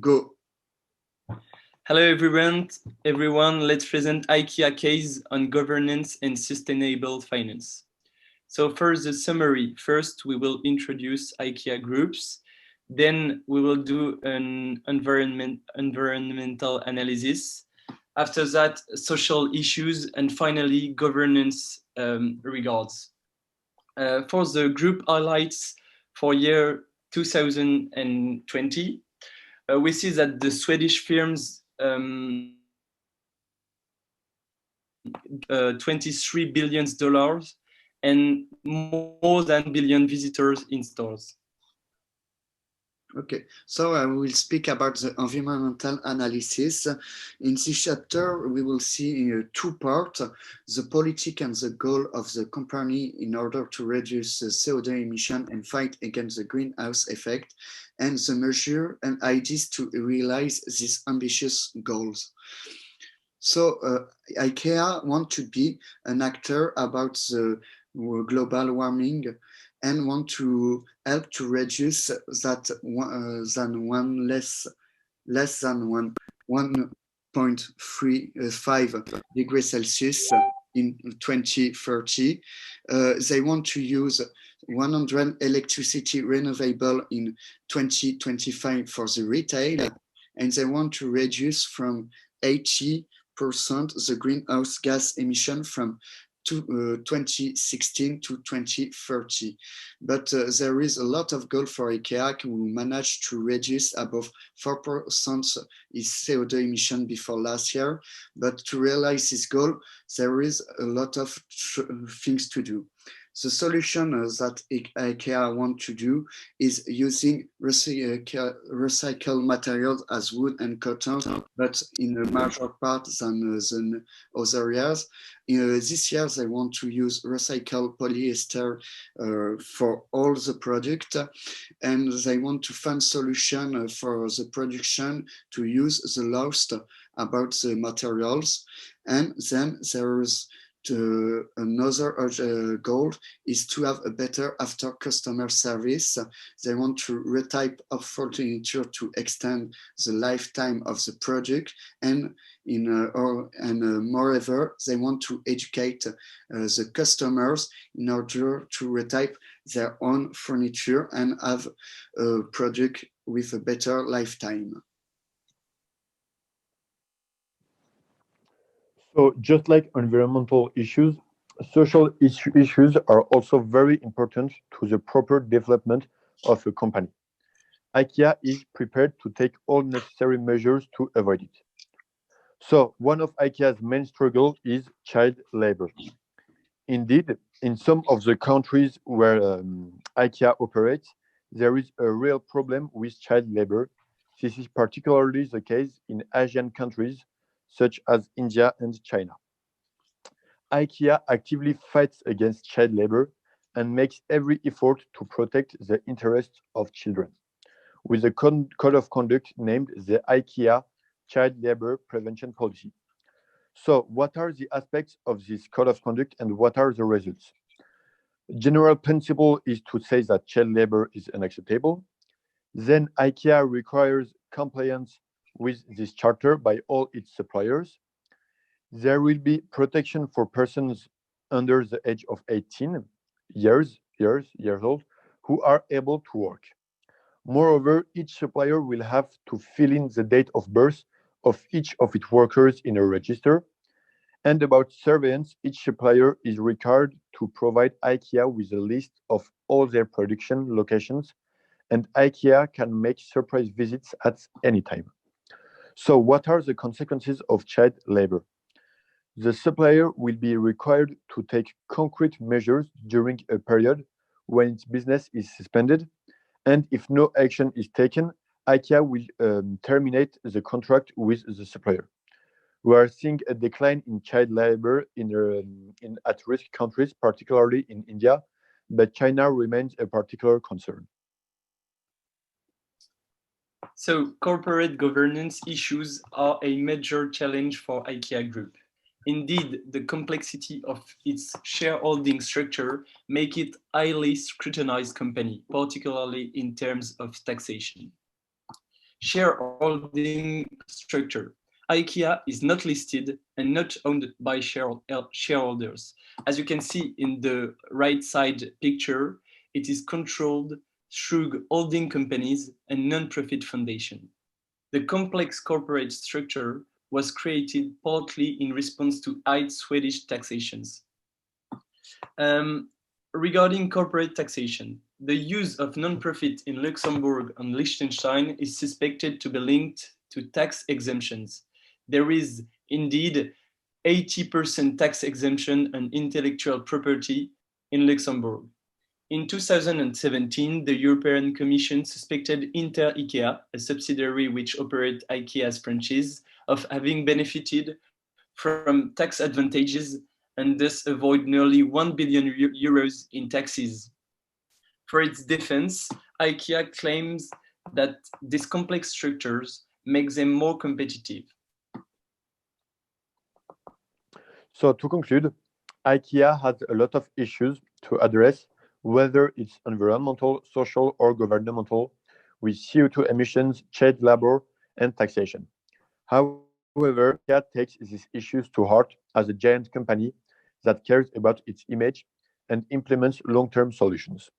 Go. Hello everyone. Let's present IKEA case on governance and sustainable finance. So first the summary. First we will introduce IKEA groups. Then we will do an environmental analysis. After that, social issues, and finally governance regards. For the group highlights for year 2020, we see that the Swedish firms 23 billion dollars and more than billion visitors in stores. Okay, so I will speak about the environmental analysis. In this chapter, we will see two parts, the politic and the goal of the company in order to reduce the CO2 emission and fight against the greenhouse effect, and the measure and ideas to realize these ambitious goals. So IKEA want to be an actor about the global warming and want to help to reduce that less than 1.35 degrees Celsius in 2030. They want to use 100 electricity renewable in 2025 for the retail, and they want to reduce from 80% the greenhouse gas emission from 2016 to 2030. But there is a lot of goal for IKEA who managed to reduce above 4% its CO2 emission before last year. But to realize this goal, there is a lot of things to do. The solution that IKEA want to do is using recycled materials as wood and cotton, but in a major part than other areas. This year, they want to use recycled polyester for all the product, and they want to find solution for the production to use the lost about the materials. And then there is another goal is to have a better after customer service. They want to retype of furniture to extend the lifetime of the product, and moreover, they want to educate the customers in order to retype their own furniture and have a product with a better lifetime. So just like environmental issues, social issues are also very important to the proper development of a company. IKEA is prepared to take all necessary measures to avoid it. So one of IKEA's main struggles is child labor. Indeed, in some of the countries where IKEA operates, there is a real problem with child labor. This is particularly the case in Asian countries such as India and China. IKEA actively fights against child labor and makes every effort to protect the interests of children, with a code of conduct named the IKEA Child Labor Prevention Policy. So, what are the aspects of this code of conduct and what are the results? General principle is to say that child labor is unacceptable. Then IKEA requires compliance with this charter by all its suppliers. There will be protection for persons under the age of 18 years old who are able to work. Moreover, each supplier will have to fill in the date of birth of each of its workers in a register. And about surveillance, each supplier is required to provide IKEA with a list of all their production locations, and IKEA can make surprise visits at any time. So, what are the consequences of child labor? The supplier will be required to take concrete measures during a period when its business is suspended, and if no action is taken, IKEA will terminate the contract with the supplier. We are seeing a decline in child labor in at-risk countries, particularly in India, but China remains a particular concern. So corporate governance issues are a major challenge for IKEA Group. Indeed, the complexity of its shareholding structure make it highly scrutinized company, particularly in terms of taxation. shareholding structure. IKEA is not listed and not owned by shareholders. As you can see in the right side picture, it is controlled through holding companies and non-profit foundation. The complex corporate structure was created partly in response to high Swedish taxations. Regarding corporate taxation, the use of non-profit in Luxembourg and Liechtenstein is suspected to be linked to tax exemptions. There is indeed 80% tax exemption on intellectual property in Luxembourg. In 2017, the European Commission suspected Inter IKEA, a subsidiary which operates IKEA's franchise, of having benefited from tax advantages and thus avoid nearly 1 billion euros in taxes. For its defense, IKEA claims that these complex structures make them more competitive. So to conclude, IKEA has a lot of issues to address, whether it's environmental, social, or governmental, with CO2 emissions, child labor, and taxation. However, IKEA takes these issues to heart as a giant company that cares about its image and implements long-term solutions.